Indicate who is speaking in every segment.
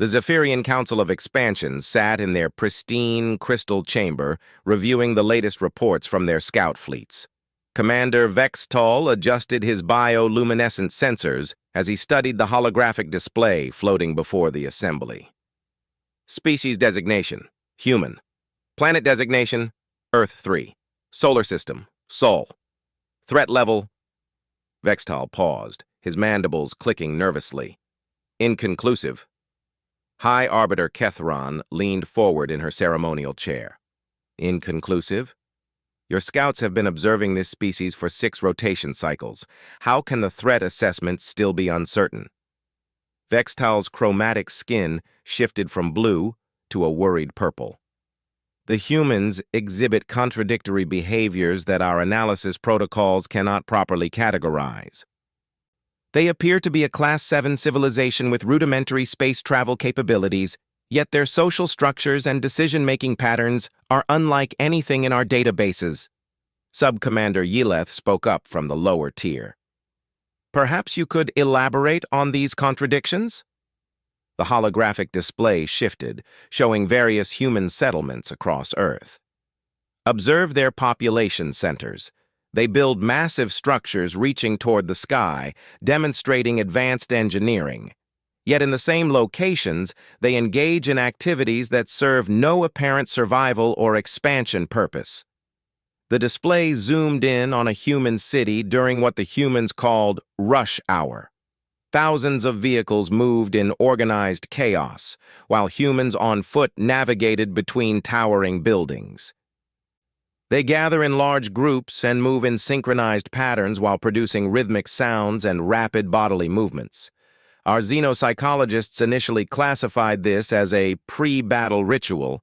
Speaker 1: The Zephyrian Council of Expansion sat in their pristine crystal chamber, reviewing the latest reports from their scout fleets. Commander Vextall adjusted his bioluminescent sensors as he studied the holographic display floating before the assembly. Species designation: Human. Planet designation: Earth 3. Solar system: Sol. Threat level... Vextall paused, his mandibles clicking nervously. Inconclusive. High Arbiter Kethron leaned forward in her ceremonial chair. Inconclusive? Your scouts have been observing this species for 6 rotation cycles. How can the threat assessment still be uncertain? Vextall's chromatic skin shifted from blue to a worried purple. The humans exhibit contradictory behaviors that our analysis protocols cannot properly categorize. They appear to be a Class 7 civilization with rudimentary space travel capabilities, yet their social structures and decision-making patterns are unlike anything in our databases. Sub-Commander Yeleth spoke up from the lower tier. Perhaps you could elaborate on these contradictions? The holographic display shifted, showing various human settlements across Earth. Observe their population centers. They build massive structures reaching toward the sky, demonstrating advanced engineering. Yet in the same locations, they engage in activities that serve no apparent survival or expansion purpose. The display zoomed in on a human city during what the humans called rush hour. Thousands of vehicles moved in organized chaos, while humans on foot navigated between towering buildings. They gather in large groups and move in synchronized patterns while producing rhythmic sounds and rapid bodily movements. Our xenopsychologists initially classified this as a pre-battle ritual,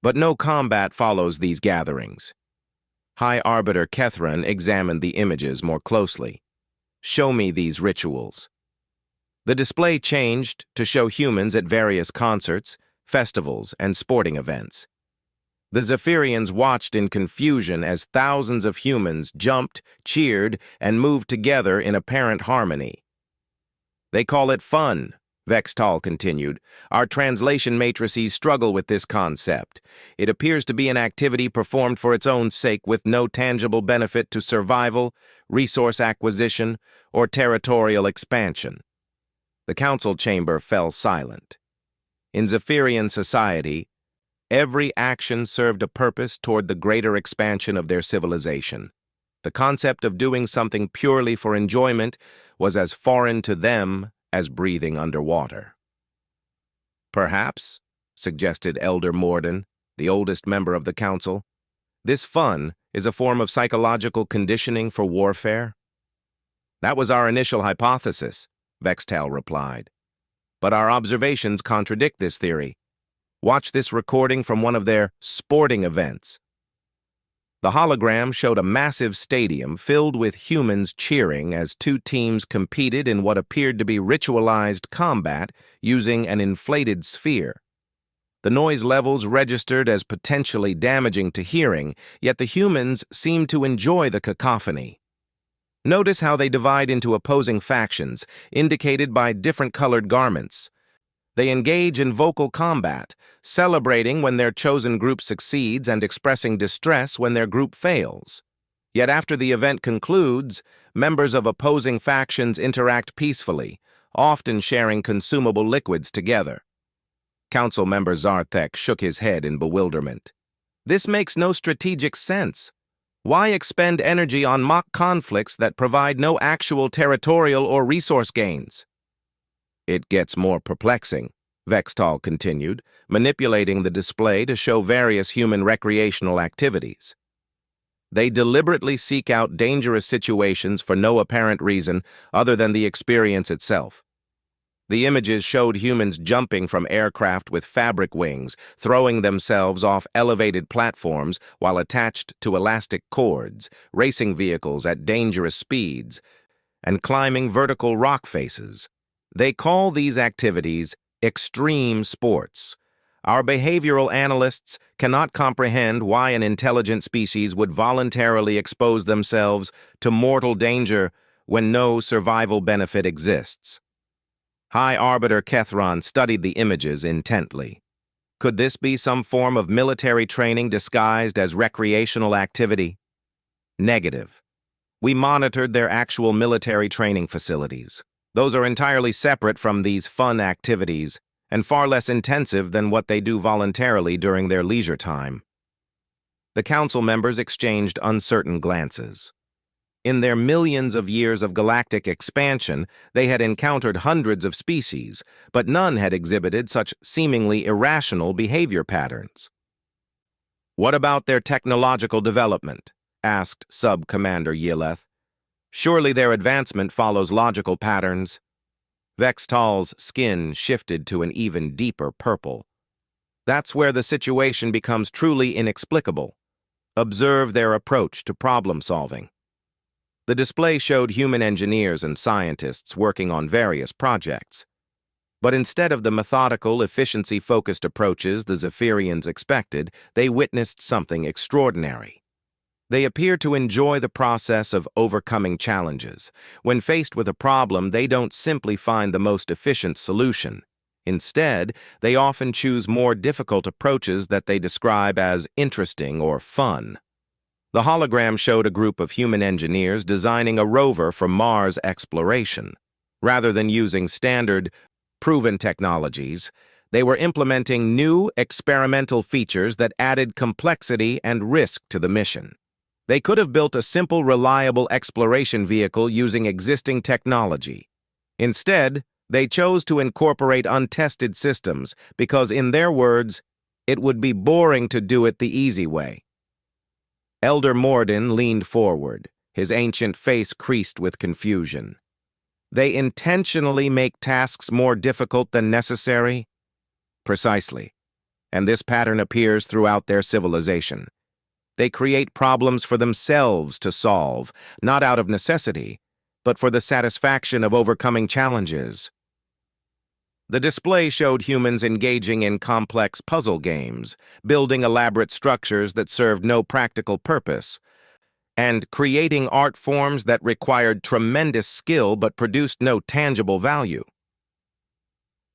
Speaker 1: but no combat follows these gatherings. High Arbiter Kethron examined the images more closely. Show me these rituals. The display changed to show humans at various concerts, festivals, and sporting events. The Zephyrians watched in confusion as thousands of humans jumped, cheered, and moved together in apparent harmony. They call it fun, Vextall continued. Our translation matrices struggle with this concept. It appears to be an activity performed for its own sake with no tangible benefit to survival, resource acquisition, or territorial expansion. The council chamber fell silent. In Zephyrian society, every action served a purpose toward the greater expansion of their civilization. The concept of doing something purely for enjoyment was as foreign to them as breathing underwater. Perhaps, suggested Elder Morden, the oldest member of the council, this fun is a form of psychological conditioning for warfare? That was our initial hypothesis, Vextall replied. But our observations contradict this theory. Watch this recording from one of their sporting events. The hologram showed a massive stadium filled with humans cheering as 2 teams competed in what appeared to be ritualized combat using an inflated sphere. The noise levels registered as potentially damaging to hearing, yet the humans seemed to enjoy the cacophony. Notice how they divide into opposing factions, indicated by different colored garments. They engage in vocal combat, celebrating when their chosen group succeeds and expressing distress when their group fails. Yet after the event concludes, members of opposing factions interact peacefully, often sharing consumable liquids together. Council member Zarthek shook his head in bewilderment. This makes no strategic sense. Why expend energy on mock conflicts that provide no actual territorial or resource gains? It gets more perplexing, Vextall continued, manipulating the display to show various human recreational activities. They deliberately seek out dangerous situations for no apparent reason other than the experience itself. The images showed humans jumping from aircraft with fabric wings, throwing themselves off elevated platforms while attached to elastic cords, racing vehicles at dangerous speeds, and climbing vertical rock faces. They call these activities extreme sports. Our behavioral analysts cannot comprehend why an intelligent species would voluntarily expose themselves to mortal danger when no survival benefit exists. High Arbiter Kethron studied the images intently. Could this be some form of military training disguised as recreational activity? Negative. We monitored their actual military training facilities. Those are entirely separate from these fun activities and far less intensive than what they do voluntarily during their leisure time. The council members exchanged uncertain glances. In their millions of years of galactic expansion, they had encountered hundreds of species, but none had exhibited such seemingly irrational behavior patterns. "What about their technological development?" asked Sub-Commander Yeleth. "Surely their advancement follows logical patterns." Vextal's skin shifted to an even deeper purple. "That's where the situation becomes truly inexplicable. Observe their approach to problem-solving." The display showed human engineers and scientists working on various projects. But instead of the methodical, efficiency-focused approaches the Zephyrians expected, they witnessed something extraordinary. They appear to enjoy the process of overcoming challenges. When faced with a problem, they don't simply find the most efficient solution. Instead, they often choose more difficult approaches that they describe as interesting or fun. The hologram showed a group of human engineers designing a rover for Mars exploration. Rather than using standard, proven technologies, they were implementing new experimental features that added complexity and risk to the mission. They could have built a simple, reliable exploration vehicle using existing technology. Instead, they chose to incorporate untested systems because, in their words, it would be boring to do it the easy way. Elder Morden leaned forward, his ancient face creased with confusion. "They intentionally make tasks more difficult than necessary?" "Precisely. And this pattern appears throughout their civilization. They create problems for themselves to solve, not out of necessity, but for the satisfaction of overcoming challenges." The display showed humans engaging in complex puzzle games, building elaborate structures that served no practical purpose, and creating art forms that required tremendous skill but produced no tangible value.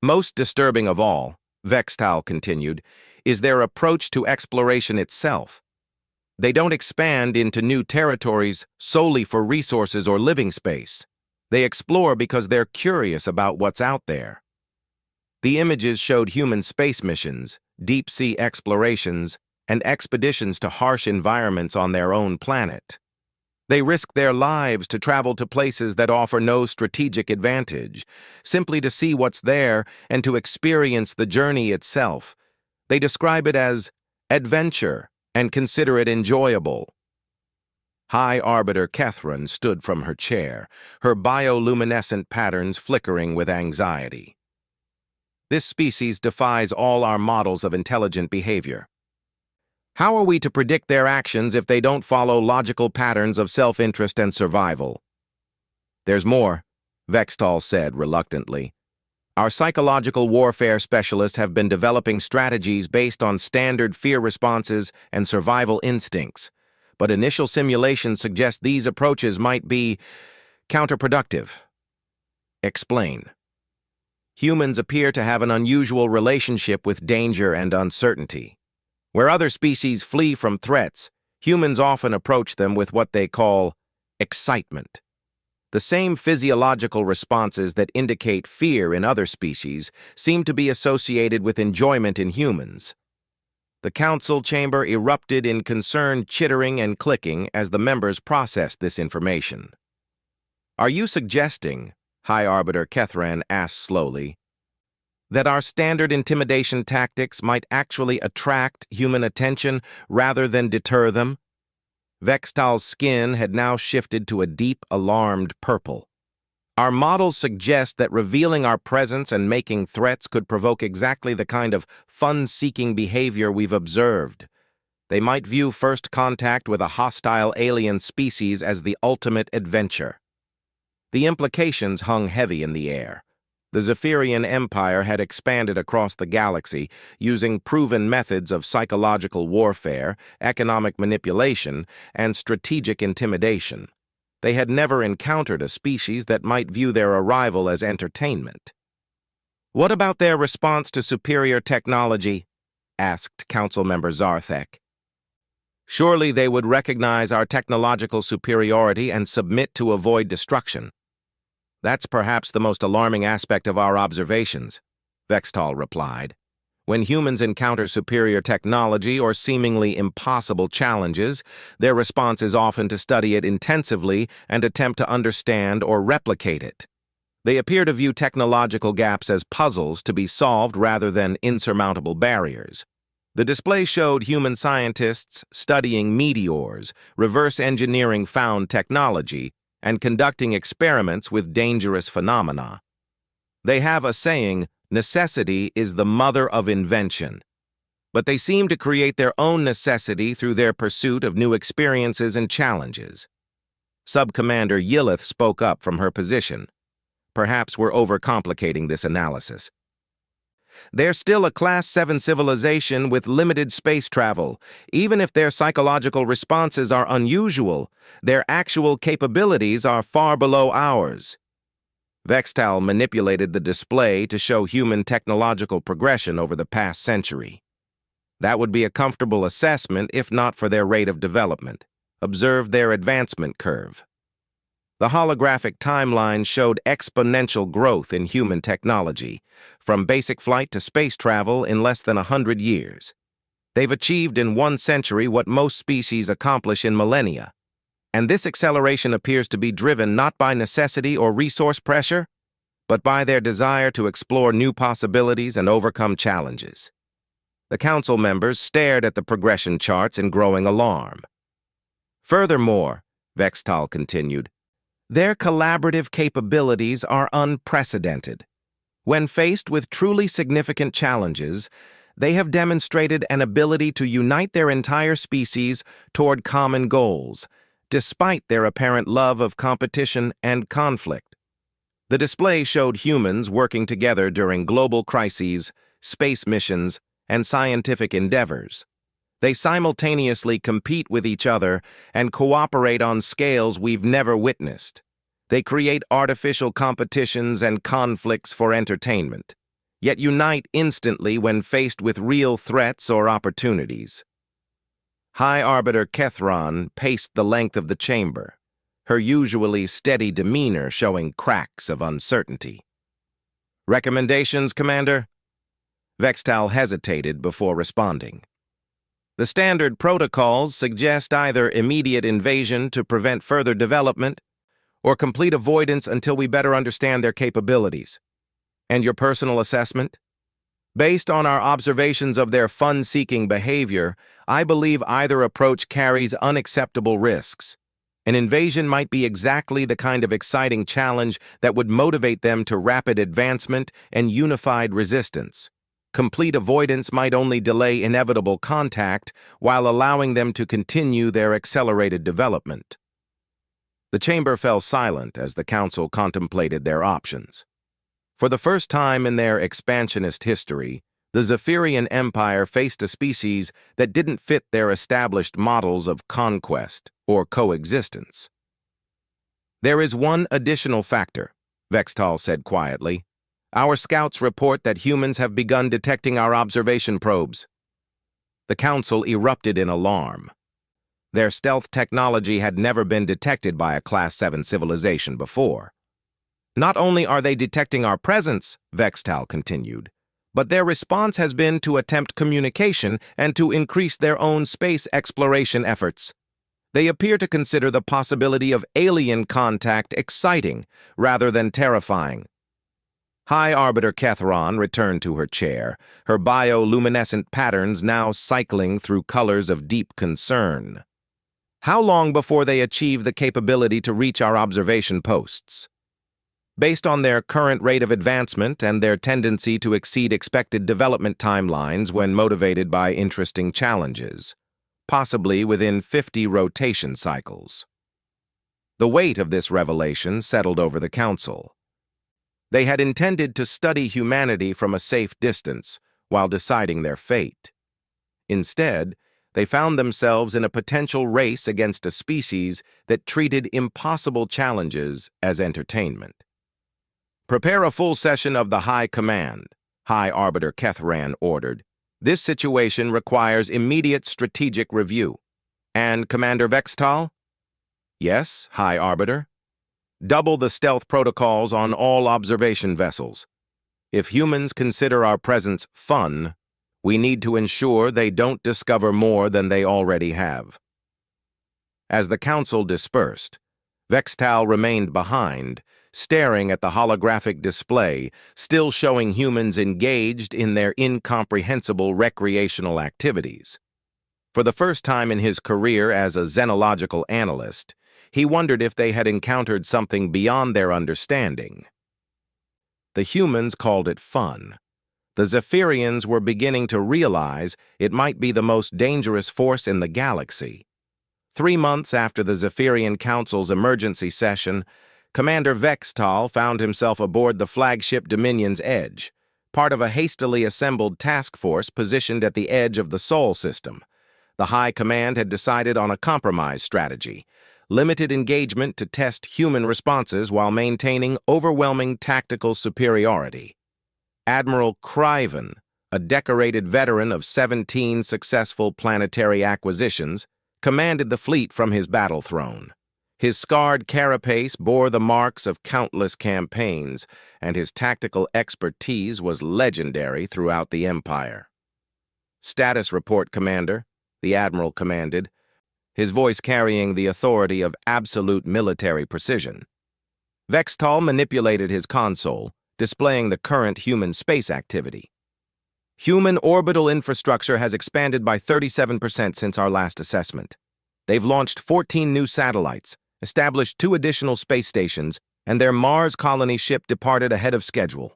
Speaker 1: "Most disturbing of all," Vextal continued, "is their approach to exploration itself. They don't expand into new territories solely for resources or living space. They explore because they're curious about what's out there." The images showed human space missions, deep-sea explorations, and expeditions to harsh environments on their own planet. They risk their lives to travel to places that offer no strategic advantage, simply to see what's there and to experience the journey itself. They describe it as adventure and consider it enjoyable. High Arbiter Kethron stood from her chair, her bioluminescent patterns flickering with anxiety. "This species defies all our models of intelligent behavior. How are we to predict their actions if they don't follow logical patterns of self-interest and survival?" "There's more," Vextal said reluctantly. "Our psychological warfare specialists have been developing strategies based on standard fear responses and survival instincts, but initial simulations suggest these approaches might be counterproductive." "Explain." "Humans appear to have an unusual relationship with danger and uncertainty. Where other species flee from threats, humans often approach them with what they call excitement. The same physiological responses that indicate fear in other species seem to be associated with enjoyment in humans." The council chamber erupted in concerned chittering and clicking as the members processed this information. "Are you suggesting," High Arbiter Kethran asked slowly, "that our standard intimidation tactics might actually attract human attention rather than deter them?" Vextal's skin had now shifted to a deep, alarmed purple. "Our models suggest that revealing our presence and making threats could provoke exactly the kind of fun-seeking behavior we've observed. They might view first contact with a hostile alien species as the ultimate adventure." The implications hung heavy in the air. The Zephyrian Empire had expanded across the galaxy using proven methods of psychological warfare, economic manipulation, and strategic intimidation. They had never encountered a species that might view their arrival as entertainment. What about their response to superior technology? Asked Council Member Zarthek. Surely they would recognize our technological superiority and submit to avoid destruction. That's perhaps the most alarming aspect of our observations, Vextal replied. When humans encounter superior technology or seemingly impossible challenges, their response is often to study it intensively and attempt to understand or replicate it. They appear to view technological gaps as puzzles to be solved rather than insurmountable barriers. The display showed human scientists studying meteors, reverse engineering found technology, and conducting experiments with dangerous phenomena. They have a saying, necessity is the mother of invention. But they seem to create their own necessity through their pursuit of new experiences and challenges. Sub-Commander Yillith spoke up from her position. Perhaps we're overcomplicating this analysis. They're still a Class 7 civilization with limited space travel. Even if their psychological responses are unusual, their actual capabilities are far below ours. Vextal manipulated the display to show human technological progression over the past century. That would be a comfortable assessment if not for their rate of development. Observe their advancement curve. The holographic timeline showed exponential growth in human technology, from basic flight to space travel in less than 100 years. They've achieved in 1 century what most species accomplish in millennia. And this acceleration appears to be driven not by necessity or resource pressure, but by their desire to explore new possibilities and overcome challenges. The council members stared at the progression charts in growing alarm. Furthermore, Vextal continued, their collaborative capabilities are unprecedented. When faced with truly significant challenges, they have demonstrated an ability to unite their entire species toward common goals, despite their apparent love of competition and conflict. The display showed humans working together during global crises, space missions, and scientific endeavors. They simultaneously compete with each other and cooperate on scales we've never witnessed. They create artificial competitions and conflicts for entertainment, yet unite instantly when faced with real threats or opportunities. High Arbiter Kethron paced the length of the chamber, her usually steady demeanor showing cracks of uncertainty. Recommendations, Commander? Vextal hesitated before responding. The standard protocols suggest either immediate invasion to prevent further development or complete avoidance until we better understand their capabilities. And your personal assessment? Based on our observations of their fun-seeking behavior, I believe either approach carries unacceptable risks. An invasion might be exactly the kind of exciting challenge that would motivate them to rapid advancement and unified resistance. Complete avoidance might only delay inevitable contact while allowing them to continue their accelerated development. The chamber fell silent as the council contemplated their options. For the first time in their expansionist history, the Zephyrian Empire faced a species that didn't fit their established models of conquest or coexistence. There is one additional factor, Vextal said quietly. Our scouts report that humans have begun detecting our observation probes. The council erupted in alarm. Their stealth technology had never been detected by a Class 7 civilization before. Not only are they detecting our presence, Vextal continued, but their response has been to attempt communication and to increase their own space exploration efforts. They appear to consider the possibility of alien contact exciting rather than terrifying. High Arbiter Kethron returned to her chair, her bioluminescent patterns now cycling through colors of deep concern. How long before they achieve the capability to reach our observation posts? Based on their current rate of advancement and their tendency to exceed expected development timelines when motivated by interesting challenges, possibly within 50 rotation cycles. The weight of this revelation settled over the council. They had intended to study humanity from a safe distance while deciding their fate. Instead, they found themselves in a potential race against a species that treated impossible challenges as entertainment. Prepare a full session of the High Command, High Arbiter Kethran ordered. This situation requires immediate strategic review. And Commander Vextal? Yes, High Arbiter. Double the stealth protocols on all observation vessels. If humans consider our presence fun, we need to ensure they don't discover more than they already have. As the council dispersed, Vextal remained behind, staring at the holographic display, still showing humans engaged in their incomprehensible recreational activities. For the first time in his career as a xenological analyst, he wondered if they had encountered something beyond their understanding. The humans called it fun. The Zephyrians were beginning to realize it might be the most dangerous force in the galaxy. 3 months after the Zephyrian Council's emergency session, Commander Vextal found himself aboard the flagship Dominion's Edge, part of a hastily assembled task force positioned at the edge of the Sol system. The High Command had decided on a compromise strategy, limited engagement to test human responses while maintaining overwhelming tactical superiority. Admiral Craven, a decorated veteran of 17 successful planetary acquisitions, commanded the fleet from his battle throne. His scarred carapace bore the marks of countless campaigns, and his tactical expertise was legendary throughout the Empire. "Status report, Commander," the Admiral commanded, his voice carrying the authority of absolute military precision. Vextal manipulated his console, displaying the current human space activity. Human orbital infrastructure has expanded by 37% since our last assessment. They've launched 14 new satellites, established 2 additional space stations, and their Mars colony ship departed ahead of schedule.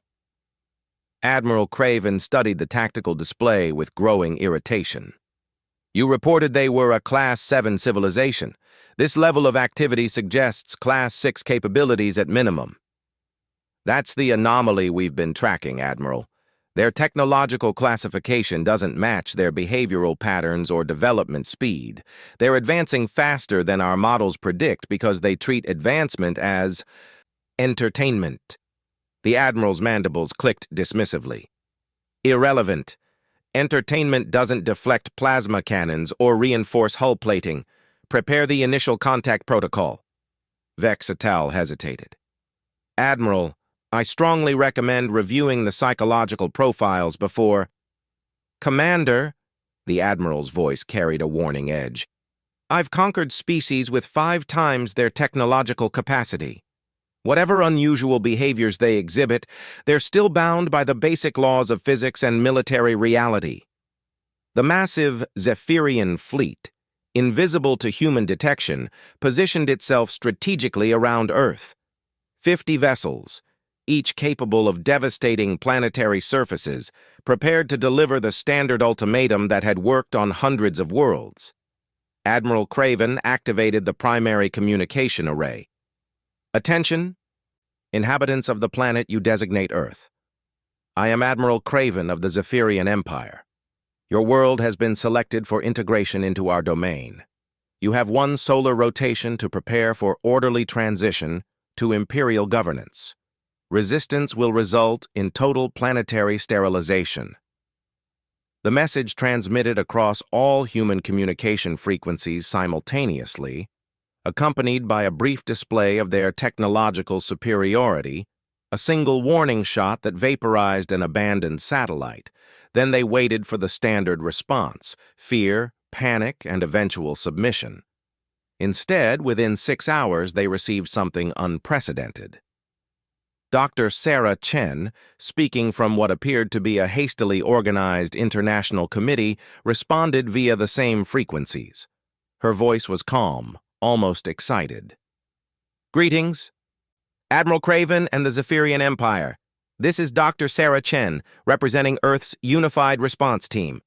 Speaker 1: Admiral Craven studied the tactical display with growing irritation. "You reported they were a Class 7 civilization. This level of activity suggests Class 6 capabilities at minimum." "That's the anomaly we've been tracking, Admiral. Their technological classification doesn't match their behavioral patterns or development speed. They're advancing faster than our models predict because they treat advancement as entertainment." The Admiral's mandibles clicked dismissively. "Irrelevant. Entertainment doesn't deflect plasma cannons or reinforce hull plating. Prepare the initial contact protocol." Vextal hesitated. "Admiral, I strongly recommend reviewing the psychological profiles before—" "Commander," the Admiral's voice carried a warning edge, "I've conquered species with 5 times their technological capacity. Whatever unusual behaviors they exhibit, they're still bound by the basic laws of physics and military reality. The massive Zephyrian fleet, invisible to human detection, positioned itself strategically around Earth. 50 vessels, each capable of devastating planetary surfaces, prepared to deliver the standard ultimatum that had worked on hundreds of worlds. Admiral Craven activated the primary communication array. "Attention, inhabitants of the planet you designate Earth. I am Admiral Craven of the Zephyrian Empire. Your world has been selected for integration into our domain. You have 1 solar rotation to prepare for orderly transition to Imperial governance. Resistance will result in total planetary sterilization." The message transmitted across all human communication frequencies simultaneously, accompanied by a brief display of their technological superiority, a single warning shot that vaporized an abandoned satellite. Then they waited for the standard response: fear, panic, and eventual submission. Instead, within 6 hours, they received something unprecedented. Dr. Sarah Chen, speaking from what appeared to be a hastily organized international committee, responded via the same frequencies. Her voice was calm, almost excited. "Greetings, Admiral Craven and the Zephyrian Empire. This is Dr. Sarah Chen, representing Earth's Unified Response Team.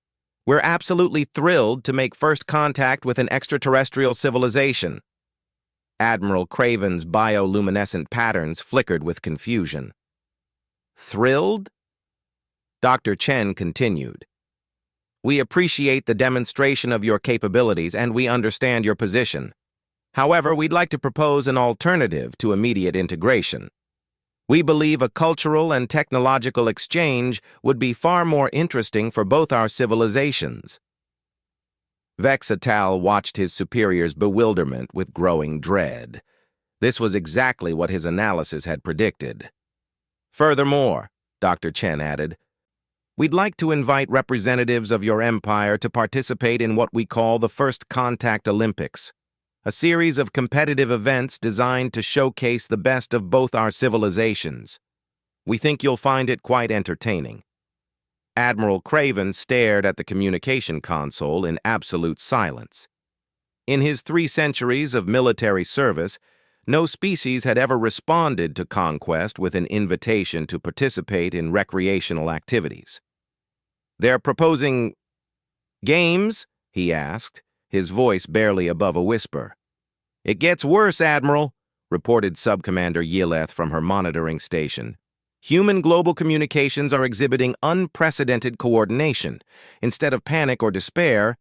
Speaker 1: We're absolutely thrilled to make first contact with an extraterrestrial civilization." Admiral Craven's bioluminescent patterns flickered with confusion. "Thrilled?" Dr. Chen continued. "We appreciate the demonstration of your capabilities and we understand your position. However, we'd like to propose an alternative to immediate integration. We believe a cultural and technological exchange would be far more interesting for both our civilizations. Vex et al. Watched his superior's bewilderment with growing dread. This was exactly what his analysis had predicted. Furthermore, Dr. Chen added, we'd like to invite representatives of your empire to participate in what we call the First Contact Olympics, a series of competitive events designed to showcase the best of both our civilizations. We think you'll find it quite entertaining. Admiral Craven stared at the communication console in absolute silence. In his 3 centuries of military service, no species had ever responded to conquest with an invitation to participate in recreational activities. They're proposing games? He asked, his voice barely above a whisper. It gets worse, Admiral, reported Subcommander Yileth from her monitoring station. Human global communications are exhibiting unprecedented coordination. Instead of panic or despair,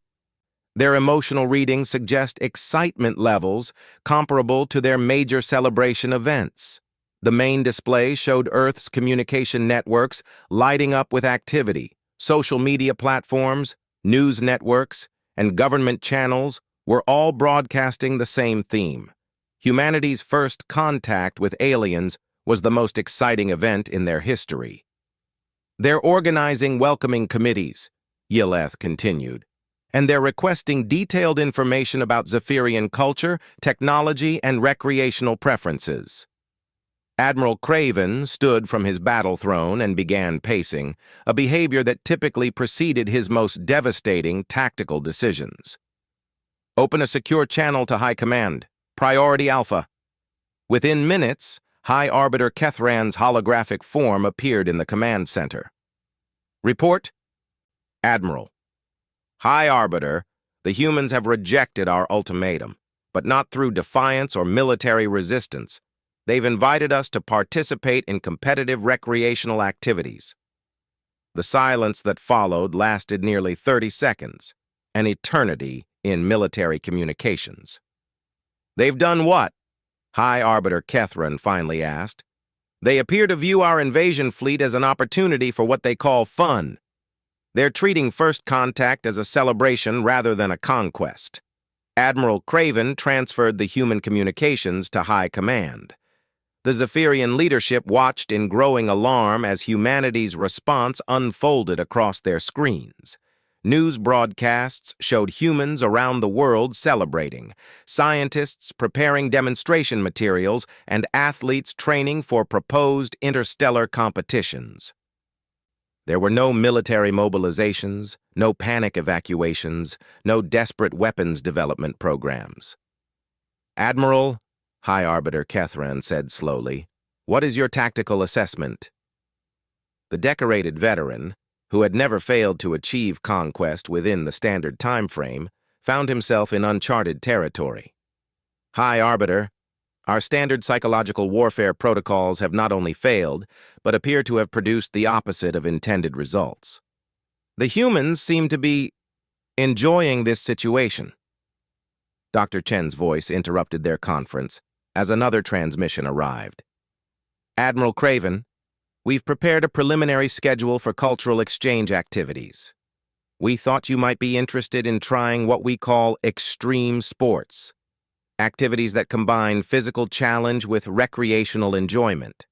Speaker 1: their emotional readings suggest excitement levels comparable to their major celebration events. The main display showed Earth's communication networks lighting up with activity. Social media platforms, news networks, and government channels were all broadcasting the same theme. Humanity's first contact with aliens was the most exciting event in their history. They're organizing welcoming committees, Yileth continued, and they're requesting detailed information about Zephyrian culture, technology, and recreational preferences. Admiral Craven stood from his battle throne and began pacing, a behavior that typically preceded his most devastating tactical decisions. Open a secure channel to High Command. Priority Alpha. Within minutes, High Arbiter Kethran's holographic form appeared in the command center. Report, Admiral. High Arbiter, the humans have rejected our ultimatum, but not through defiance or military resistance. They've invited us to participate in competitive recreational activities. The silence that followed lasted nearly 30 seconds, an eternity in military communications. They've done what? High Arbiter Kethran finally asked. They appear to view our invasion fleet as an opportunity for what they call fun. They're treating First Contact as a celebration rather than a conquest. Admiral Craven transferred the human communications to High Command. The Zephyrian leadership watched in growing alarm as humanity's response unfolded across their screens. News broadcasts showed humans around the world celebrating, scientists preparing demonstration materials, and athletes training for proposed interstellar competitions. There were no military mobilizations, no panic evacuations, no desperate weapons development programs. Admiral, High Arbiter Kethran said slowly, what is your tactical assessment? The decorated veteran, who had never failed to achieve conquest within the standard time frame, found himself in uncharted territory. High Arbiter, our standard psychological warfare protocols have not only failed, but appear to have produced the opposite of intended results. The humans seem to be enjoying this situation. Dr. Chen's voice interrupted their conference as another transmission arrived. Admiral Craven, we've prepared a preliminary schedule for cultural exchange activities. We thought you might be interested in trying what we call extreme sports, activities that combine physical challenge with recreational enjoyment.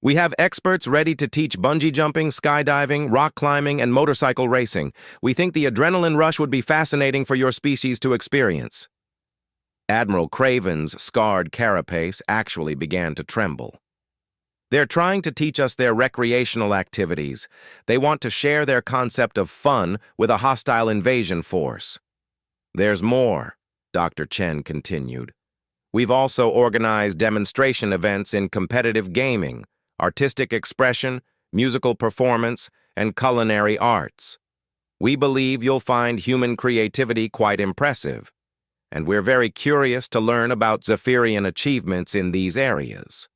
Speaker 1: We have experts ready to teach bungee jumping, skydiving, rock climbing, and motorcycle racing. We think the adrenaline rush would be fascinating for your species to experience. Admiral Craven's scarred carapace actually began to tremble. They're trying to teach us their recreational activities. They want to share their concept of fun with a hostile invasion force. There's more, Dr. Chen continued. We've also organized demonstration events in competitive gaming, artistic expression, musical performance, and culinary arts. We believe you'll find human creativity quite impressive, and we're very curious to learn about Zephyrian achievements in these areas.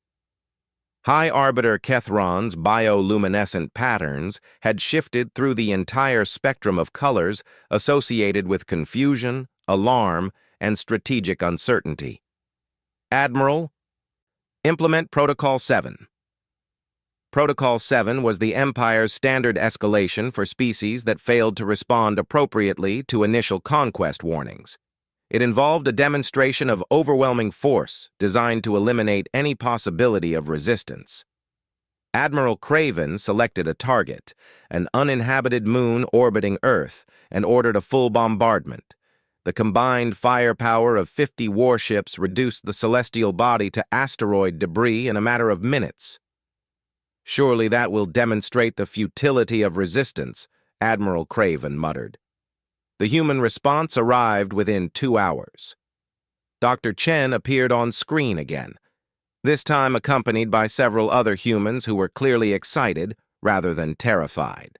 Speaker 1: High Arbiter Kethran's bioluminescent patterns had shifted through the entire spectrum of colors associated with confusion, alarm, and strategic uncertainty. Admiral, Implement Protocol 7. Protocol 7 was the Empire's standard escalation for species that failed to respond appropriately to initial conquest warnings. It involved a demonstration of overwhelming force designed to eliminate any possibility of resistance. Admiral Craven selected a target, an uninhabited moon orbiting Earth, and ordered a full bombardment. The combined firepower of 50 warships reduced the celestial body to asteroid debris in a matter of minutes. "Surely that will demonstrate the futility of resistance," Admiral Craven muttered. The human response arrived within 2 hours. Dr. Chen appeared on screen again, this time accompanied by several other humans who were clearly excited rather than terrified.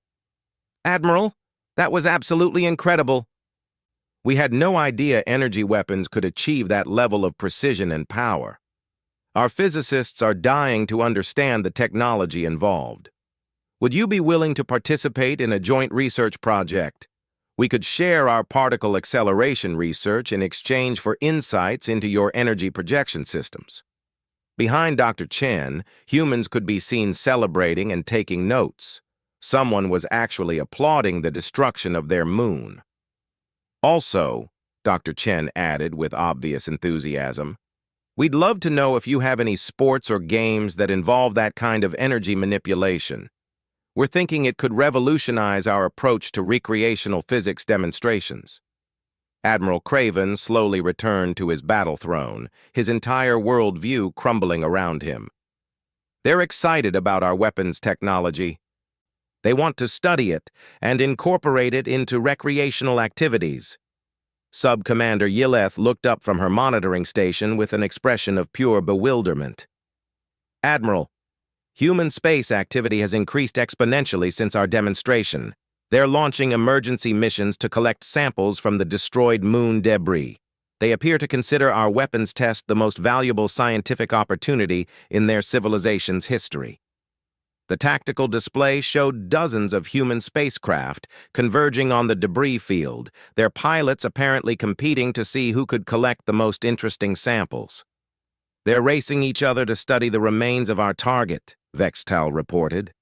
Speaker 1: "Admiral, that was absolutely incredible. We had no idea energy weapons could achieve that level of precision and power. Our physicists are dying to understand the technology involved. Would you be willing to participate in a joint research project? We could share our particle acceleration research in exchange for insights into your energy projection systems." Behind Dr. Chen, humans could be seen celebrating and taking notes. Someone was actually applauding the destruction of their moon. "Also," Dr. Chen added with obvious enthusiasm, "we'd love to know if you have any sports or games that involve that kind of energy manipulation. We're thinking it could revolutionize our approach to recreational physics demonstrations." Admiral Craven slowly returned to his battle throne, his entire worldview crumbling around him. "They're excited about our weapons technology. They want to study it and incorporate it into recreational activities." Sub-Commander Yileth looked up from her monitoring station with an expression of pure bewilderment. "Admiral, human space activity has increased exponentially since our demonstration. They're launching emergency missions to collect samples from the destroyed moon debris. They appear to consider our weapons test the most valuable scientific opportunity in their civilization's history." The tactical display showed dozens of human spacecraft converging on the debris field, their pilots apparently competing to see who could collect the most interesting samples. "They're racing each other to study the remains of our target," Vextal reported.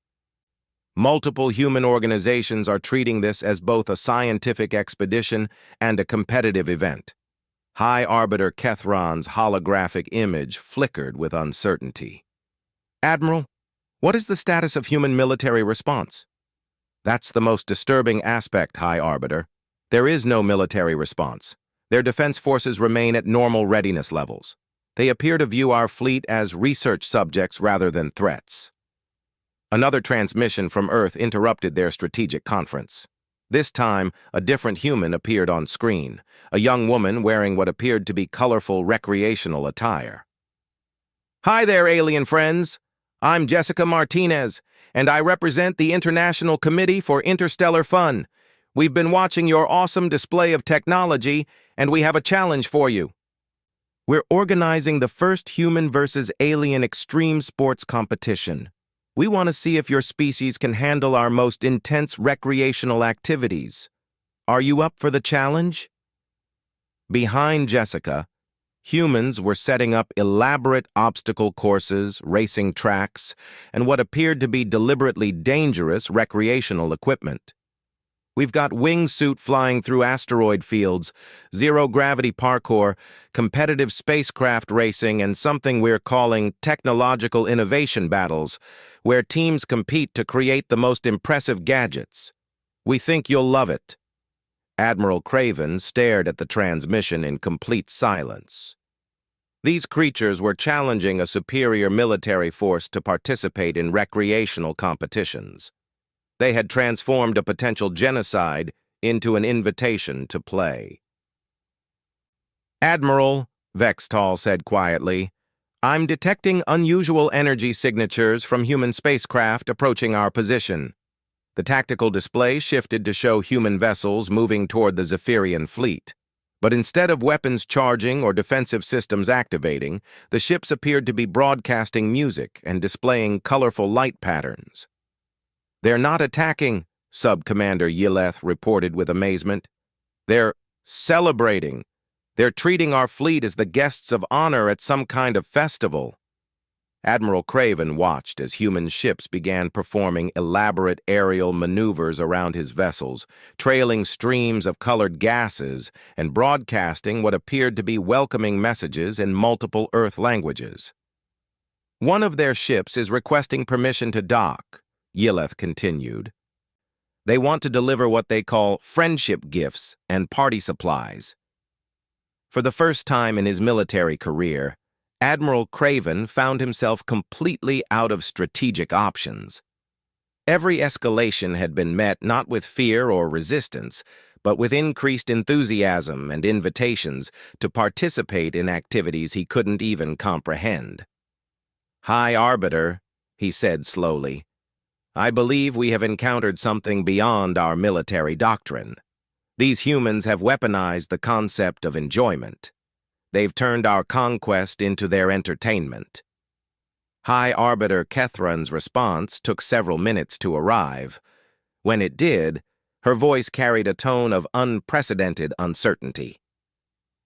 Speaker 1: "Multiple human organizations are treating this as both a scientific expedition and a competitive event." High Arbiter Kethron's holographic image flickered with uncertainty. "Admiral, what is the status of human military response?" "That's the most disturbing aspect, High Arbiter. There is no military response. Their defense forces remain at normal readiness levels. They appear to view our fleet as research subjects rather than threats." Another transmission from Earth interrupted their strategic conference. This time, a different human appeared on screen, a young woman wearing what appeared to be colorful recreational attire. "Hi there, alien friends. I'm Jessica Martinez, and I represent the International Committee for Interstellar Fun. We've been watching your awesome display of technology, and we have a challenge for you. We're organizing the first human versus alien extreme sports competition. We want to see if your species can handle our most intense recreational activities. Are you up for the challenge?" Behind Jessica, humans were setting up elaborate obstacle courses, racing tracks, and what appeared to be deliberately dangerous recreational equipment. We've got wingsuit flying through asteroid fields, zero-gravity parkour, competitive spacecraft racing, and something we're calling technological innovation battles, where teams compete to create the most impressive gadgets. We think you'll love it." Admiral Craven stared at the transmission in complete silence. These creatures were challenging a superior military force to participate in recreational competitions. They had transformed a potential genocide into an invitation to play. "Admiral," Vextal said quietly, "I'm detecting unusual energy signatures from human spacecraft approaching our position." The tactical display shifted to show human vessels moving toward the Zephyrian fleet. But instead of weapons charging or defensive systems activating, the ships appeared to be broadcasting music and displaying colorful light patterns. "They're not attacking," Sub-Commander Yileth reported with amazement. "They're celebrating. They're treating our fleet as the guests of honor at some kind of festival." Admiral Craven watched as human ships began performing elaborate aerial maneuvers around his vessels, trailing streams of colored gases and broadcasting what appeared to be welcoming messages in multiple Earth languages. "One of their ships is requesting permission to dock," Yilleth continued. "They want to deliver what they call friendship gifts and party supplies." For the first time in his military career, Admiral Craven found himself completely out of strategic options. Every escalation had been met not with fear or resistance, but with increased enthusiasm and invitations to participate in activities he couldn't even comprehend. "High Arbiter," he said slowly, "I believe we have encountered something beyond our military doctrine. These humans have weaponized the concept of enjoyment. They've turned our conquest into their entertainment." High Arbiter Kethran's response took several minutes to arrive. When it did, her voice carried a tone of unprecedented uncertainty.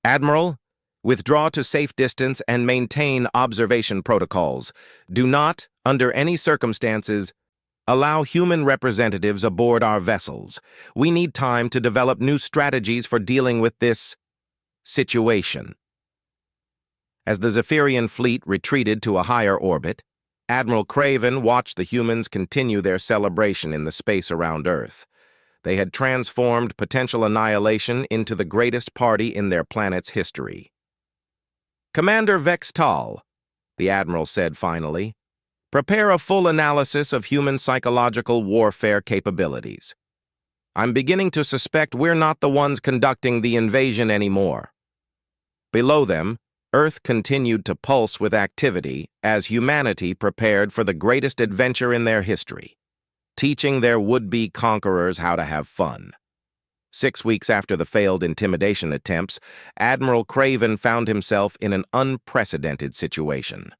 Speaker 1: "Admiral, withdraw to safe distance and maintain observation protocols. Do not, under any circumstances, allow human representatives aboard our vessels. We need time to develop new strategies for dealing with this situation." As the Zephyrian fleet retreated to a higher orbit, Admiral Craven watched the humans continue their celebration in the space around Earth. They had transformed potential annihilation into the greatest party in their planet's history. "Commander Vextal," the Admiral said finally, "prepare a full analysis of human psychological warfare capabilities. I'm beginning to suspect we're not the ones conducting the invasion anymore." Below them, Earth continued to pulse with activity as humanity prepared for the greatest adventure in their history, teaching their would-be conquerors how to have fun. 6 weeks after the failed intimidation attempts, Admiral Craven found himself in an unprecedented situation.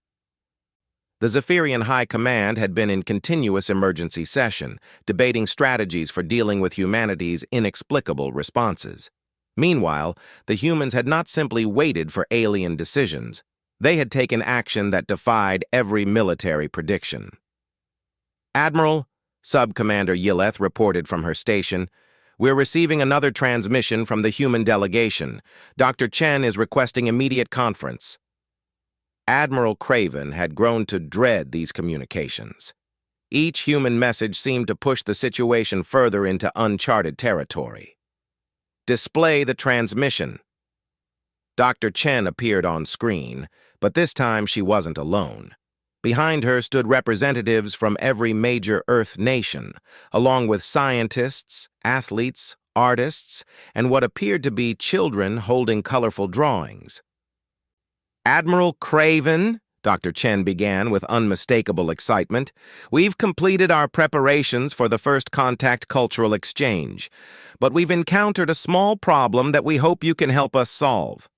Speaker 1: The Zephyrian High Command had been in continuous emergency session, debating strategies for dealing with humanity's inexplicable responses. Meanwhile, the humans had not simply waited for alien decisions. They had taken action that defied every military prediction. "Admiral," Sub-Commander Yilleth reported from her station, "we're receiving another transmission from the human delegation. Dr. Chen is requesting immediate conference." Admiral Craven had grown to dread these communications. Each human message seemed to push the situation further into uncharted territory. "Display the transmission." Dr. Chen appeared on screen, but this time she wasn't alone. Behind her stood representatives from every major Earth nation, along with scientists, athletes, artists, and what appeared to be children holding colorful drawings. "Admiral Craven," Dr. Chen began with unmistakable excitement, "we've completed our preparations for the first contact cultural exchange, but we've encountered a small problem that we hope you can help us solve."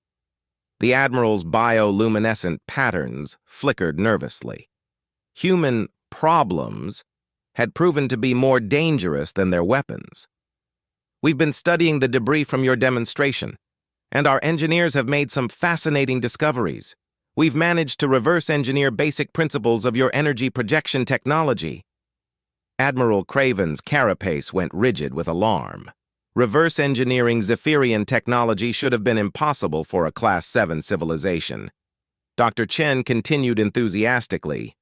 Speaker 1: The Admiral's bioluminescent patterns flickered nervously. Human problems had proven to be more dangerous than their weapons. "We've been studying the debris from your demonstration, and our engineers have made some fascinating discoveries. We've managed to reverse engineer basic principles of your energy projection technology." Admiral Craven's carapace went rigid with alarm. Reverse engineering Zephyrian technology should have been impossible for a Class 7 civilization. Dr. Chen continued enthusiastically.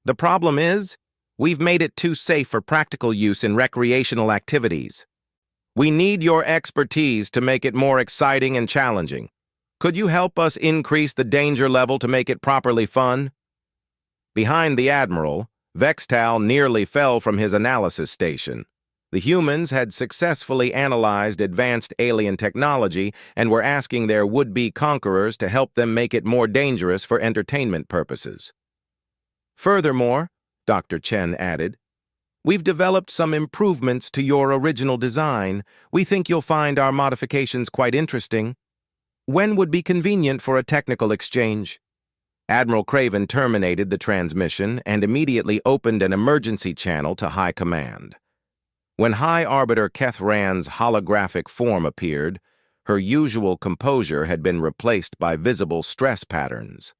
Speaker 1: "The problem is, we've made it too safe for practical use in recreational activities. We need your expertise to make it more exciting and challenging. Could you help us increase the danger level to make it properly fun?" Behind the Admiral, Vextal nearly fell from his analysis station. The humans had successfully analyzed advanced alien technology and were asking their would-be conquerors to help them make it more dangerous for entertainment purposes. "Furthermore," Dr. Chen added, "we've developed some improvements to your original design. We think you'll find our modifications quite interesting. When would be convenient for a technical exchange?" Admiral Craven terminated the transmission and immediately opened an emergency channel to High Command. When High Arbiter Kethran's holographic form appeared, her usual composure had been replaced by visible stress patterns.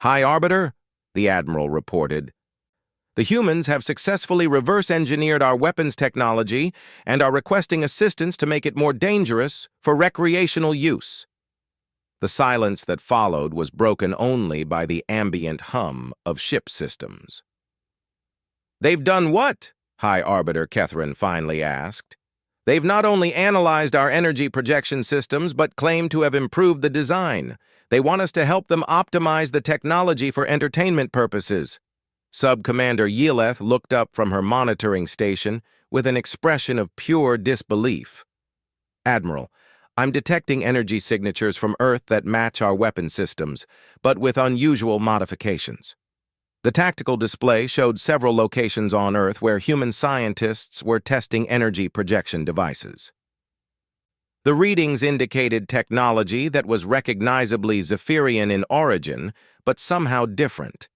Speaker 1: "High Arbiter, the Admiral reported. The humans have successfully reverse-engineered our weapons technology and are requesting assistance to make it more dangerous for recreational use. The silence that followed was broken only by the ambient hum of ship systems. "They've done what?" High Arbiter Kethren finally asked. "They've not only analyzed our energy projection systems, but claim to have improved the design. They want us to help them optimize the technology for entertainment purposes." Sub-Commander Yeleth looked up from her monitoring station with an expression of pure disbelief. "Admiral, I'm detecting energy signatures from Earth that match our weapon systems, but with unusual modifications." The tactical display showed several locations on Earth where human scientists were testing energy projection devices. The readings indicated technology that was recognizably Zephyrian in origin, but somehow different.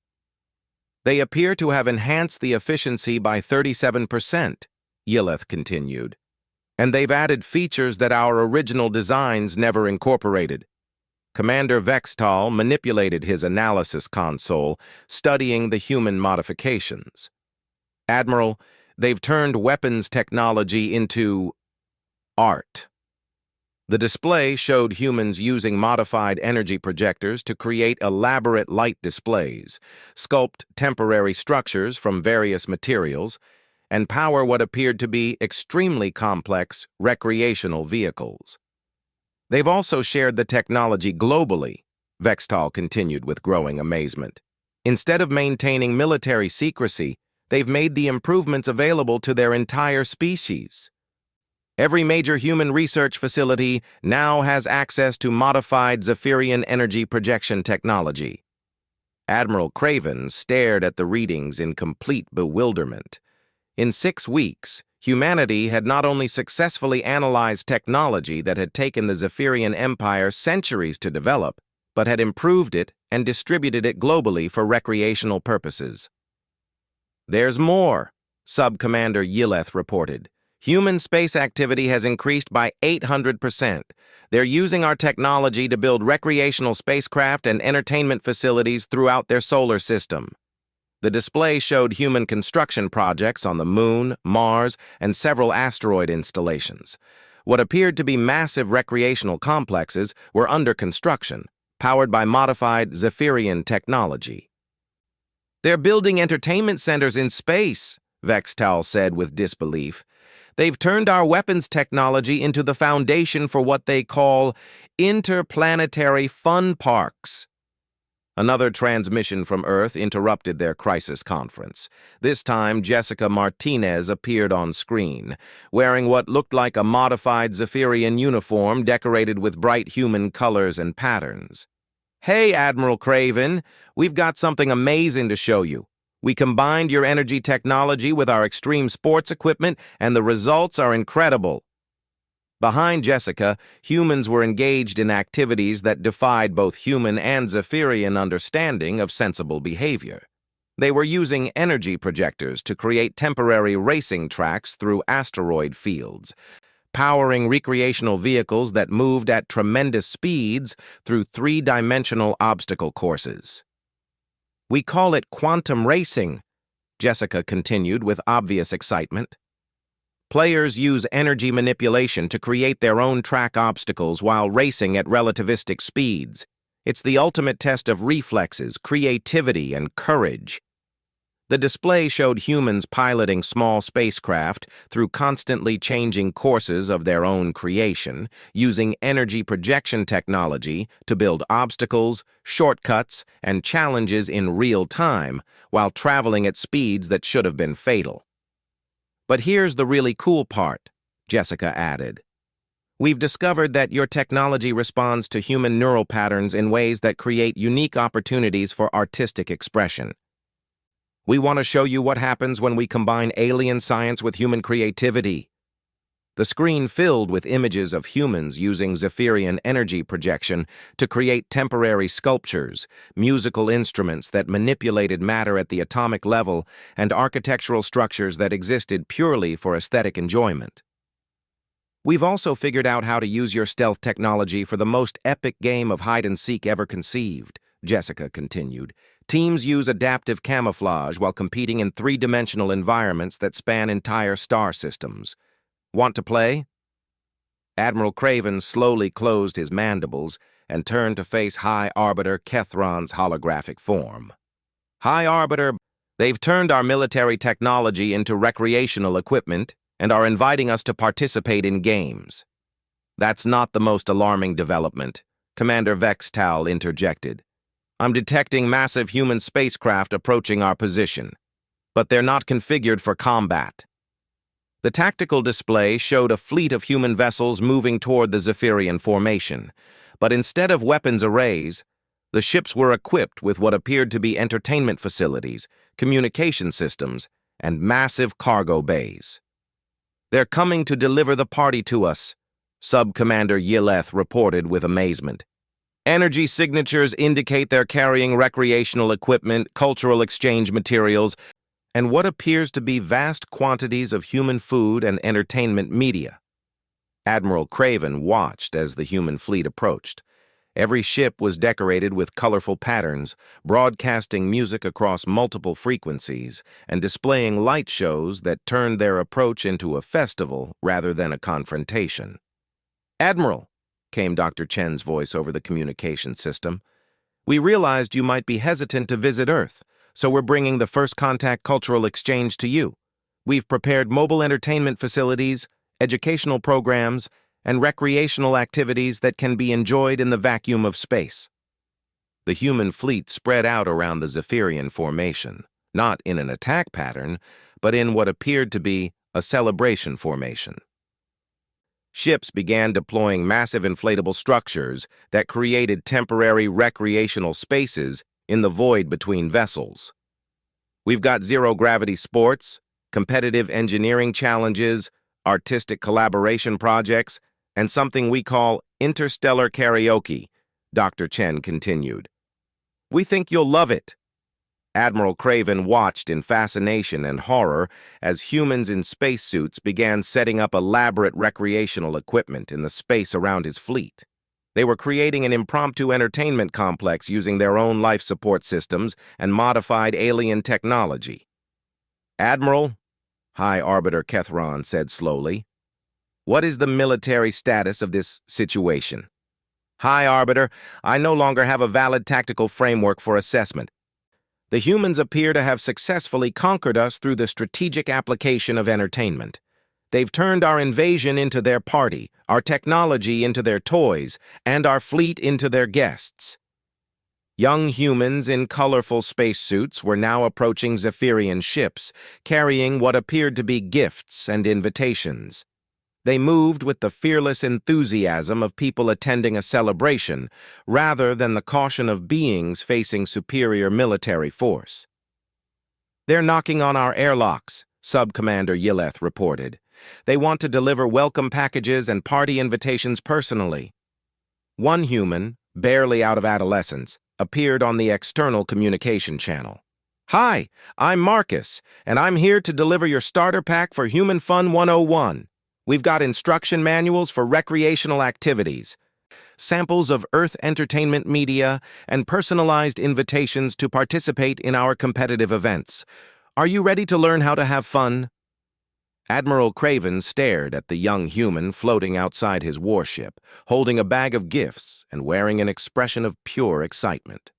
Speaker 1: "They appear to have enhanced the efficiency by 37%, Yeleth continued. "And they've added features that our original designs never incorporated." Commander Vextal manipulated his analysis console, studying the human modifications. "Admiral, they've turned weapons technology into art." The display showed humans using modified energy projectors to create elaborate light displays, sculpt temporary structures from various materials, and power what appeared to be extremely complex recreational vehicles. "They've also shared the technology globally," Vextal continued with growing amazement. "Instead of maintaining military secrecy, they've made the improvements available to their entire species. Every major human research facility now has access to modified Zephyrian energy projection technology." Admiral Craven stared at the readings in complete bewilderment. In 6 weeks, humanity had not only successfully analyzed technology that had taken the Zephyrian Empire centuries to develop, but had improved it and distributed it globally for recreational purposes. "There's more," Sub-Commander Yeleth reported. "Human space activity has increased by 800%. They're using our technology to build recreational spacecraft and entertainment facilities throughout their solar system." The display showed human construction projects on the Moon, Mars, and several asteroid installations. What appeared to be massive recreational complexes were under construction, powered by modified Zephyrian technology. "They're building entertainment centers in space," Vextal said with disbelief. "They've turned our weapons technology into the foundation for what they call interplanetary fun parks." Another transmission from Earth interrupted their crisis conference. This time, Jessica Martinez appeared on screen, wearing what looked like a modified Zephyrian uniform decorated with bright human colors and patterns. "Hey, Admiral Craven, we've got something amazing to show you. We combined your energy technology with our extreme sports equipment, and the results are incredible." Behind Jessica, humans were engaged in activities that defied both human and Zephyrian understanding of sensible behavior. They were using energy projectors to create temporary racing tracks through asteroid fields, powering recreational vehicles that moved at tremendous speeds through 3-dimensional obstacle courses. "We call it quantum racing," Jessica continued with obvious excitement. "Players use energy manipulation to create their own track obstacles while racing at relativistic speeds. It's the ultimate test of reflexes, creativity, and courage." The display showed humans piloting small spacecraft through constantly changing courses of their own creation, using energy projection technology to build obstacles, shortcuts, and challenges in real time, while traveling at speeds that should have been fatal. "But here's the really cool part," Jessica added. "We've discovered that your technology responds to human neural patterns in ways that create unique opportunities for artistic expression. We want to show you what happens when we combine alien science with human creativity." The screen filled with images of humans using Zephyrian energy projection to create temporary sculptures, musical instruments that manipulated matter at the atomic level, and architectural structures that existed purely for aesthetic enjoyment. "We've also figured out how to use your stealth technology for the most epic game of hide-and-seek ever conceived," Jessica continued, Teams use adaptive camouflage while competing in three-dimensional environments that span entire star systems. Want to play? Admiral Craven slowly closed his mandibles and turned to face High Arbiter Kethron's holographic form. High Arbiter, they've turned our military technology into recreational equipment and are inviting us to participate in games. That's not the most alarming development, Commander Vextal interjected. I'm detecting massive human spacecraft approaching our position, but they're not configured for combat. The tactical display showed a fleet of human vessels moving toward the Zephyrian formation, but instead of weapons arrays, the ships were equipped with what appeared to be entertainment facilities, communication systems, and massive cargo bays. They're coming to deliver the party to us, Sub-Commander Yileth reported with amazement. Energy signatures indicate they're carrying recreational equipment, cultural exchange materials, and what appears to be vast quantities of human food and entertainment media. Admiral Craven watched as the human fleet approached. Every ship was decorated with colorful patterns, broadcasting music across multiple frequencies and displaying light shows that turned their approach into a festival rather than a confrontation. "Admiral," came Dr. Chen's voice over the communication system, "we realized you might be hesitant to visit Earth, so we're bringing the First Contact Cultural Exchange to you. We've prepared mobile entertainment facilities, educational programs, and recreational activities that can be enjoyed in the vacuum of space." The human fleet spread out around the Zephyrian formation, not in an attack pattern, but in what appeared to be a celebration formation. Ships began deploying massive inflatable structures that created temporary recreational spaces in the void between vessels. We've got zero-gravity sports, competitive engineering challenges, artistic collaboration projects, and something we call interstellar karaoke, Dr. Chen continued. "We think you'll love it." Admiral Craven watched in fascination and horror as humans in spacesuits began setting up elaborate recreational equipment in the space around his fleet. They were creating an impromptu entertainment complex using their own life support systems and modified alien technology. "Admiral," High Arbiter Kethron said slowly, "what is the military status of this situation?" "High Arbiter, I no longer have a valid tactical framework for assessment. The humans appear to have successfully conquered us through the strategic application of entertainment. They've turned our invasion into their party, our technology into their toys, and our fleet into their guests." Young humans in colorful spacesuits were now approaching Zephyrian ships, carrying what appeared to be gifts and invitations. They moved with the fearless enthusiasm of people attending a celebration, rather than the caution of beings facing superior military force. "They're knocking on our airlocks," Sub-Commander Yileth reported. "They want to deliver welcome packages and party invitations personally." One human, barely out of adolescence, appeared on the external communication channel. "Hi, I'm Marcus, and I'm here to deliver your starter pack for Human Fun 101. We've got instruction manuals for recreational activities, samples of Earth entertainment media, and personalized invitations to participate in our competitive events. Are you ready to learn how to have fun?" Admiral Craven stared at the young human floating outside his warship, holding a bag of gifts and wearing an expression of pure excitement.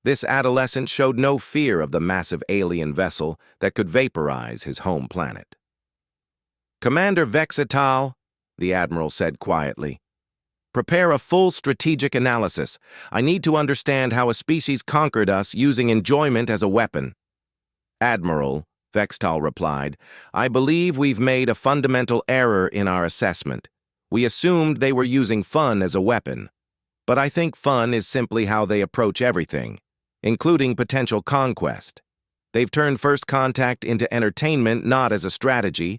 Speaker 1: This adolescent showed no fear of the massive alien vessel that could vaporize his home planet. "Commander Vexatal," the Admiral said quietly, "prepare a full strategic analysis. I need to understand how a species conquered us using enjoyment as a weapon." "Admiral," Vextal replied, "I believe we've made a fundamental error in our assessment. We assumed they were using fun as a weapon. But I think fun is simply how they approach everything, including potential conquest. They've turned First Contact into entertainment not as a strategy,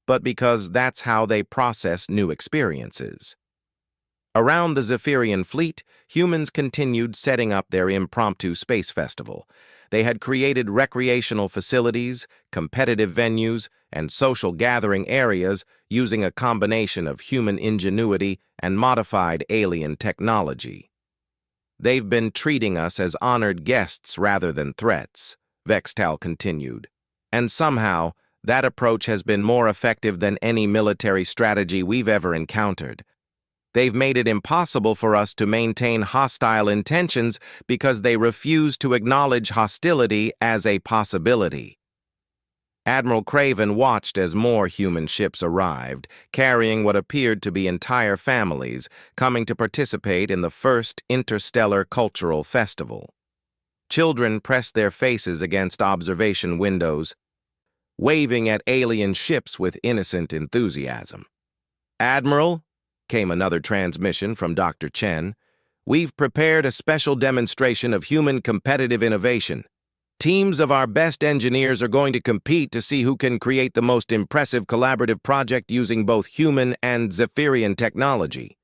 Speaker 1: but because that's how they process new experiences." Around the Zephyrian fleet, humans continued setting up their impromptu space festival. They had created recreational facilities, competitive venues, and social gathering areas using a combination of human ingenuity and modified alien technology. They've been treating us as honored guests rather than threats, Vextal continued. And somehow, that approach has been more effective than any military strategy we've ever encountered. They've made it impossible for us to maintain hostile intentions because they refuse to acknowledge hostility as a possibility. Admiral Craven watched as more human ships arrived, carrying what appeared to be entire families, coming to participate in the first interstellar cultural festival. Children pressed their faces against observation windows, waving at alien ships with innocent enthusiasm. "Admiral," came another transmission from Dr. Chen, "we've prepared a special demonstration of human competitive innovation. Teams of our best engineers are going to compete to see who can create the most impressive collaborative project using both human and Zephyrian technology.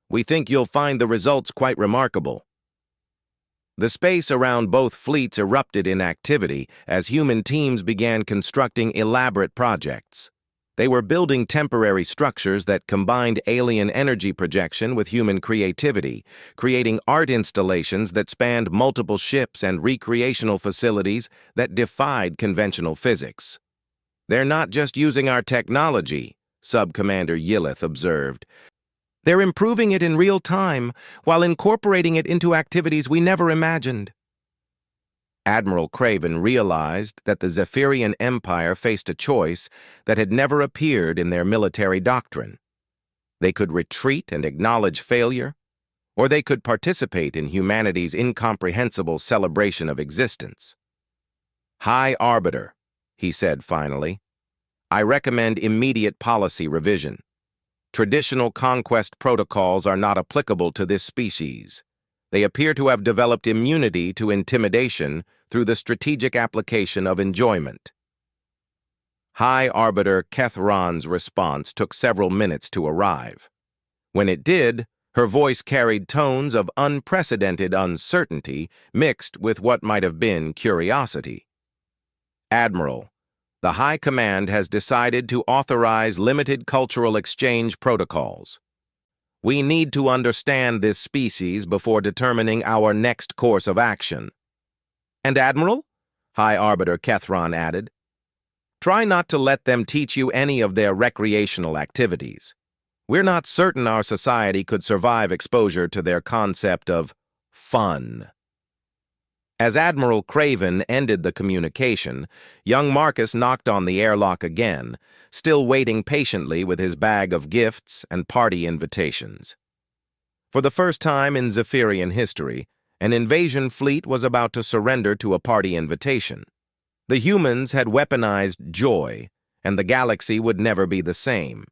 Speaker 1: We think you'll find the results quite remarkable." The space around both fleets erupted in activity as human teams began constructing elaborate projects. They were building temporary structures that combined alien energy projection with human creativity, creating art installations that spanned multiple ships and recreational facilities that defied conventional physics. "They're not just using our technology," Sub-Commander Yillith observed. "They're improving it in real time while incorporating it into activities we never imagined." Admiral Craven realized that the Zephyrian Empire faced a choice that had never appeared in their military doctrine. They could retreat and acknowledge failure, or they could participate in humanity's incomprehensible celebration of existence. "High Arbiter," he said finally, "I recommend immediate policy revision. Traditional conquest protocols are not applicable to this species. They appear to have developed immunity to intimidation through the strategic application of enjoyment." High Arbiter Kethron's response took several minutes to arrive. When it did, her voice carried tones of unprecedented uncertainty mixed with what might have been curiosity. "Admiral, the High Command has decided to authorize limited cultural exchange protocols. We need to understand this species before determining our next course of action." "And Admiral," High Arbiter Kethron added, "try not to let them teach you any of their recreational activities. We're not certain our society could survive exposure to their concept of fun." As Admiral Craven ended the communication, young Marcus knocked on the airlock again, still waiting patiently with his bag of gifts and party invitations. For the first time in Zephyrian history, an invasion fleet was about to surrender to a party invitation. The humans had weaponized joy, and the galaxy would never be the same.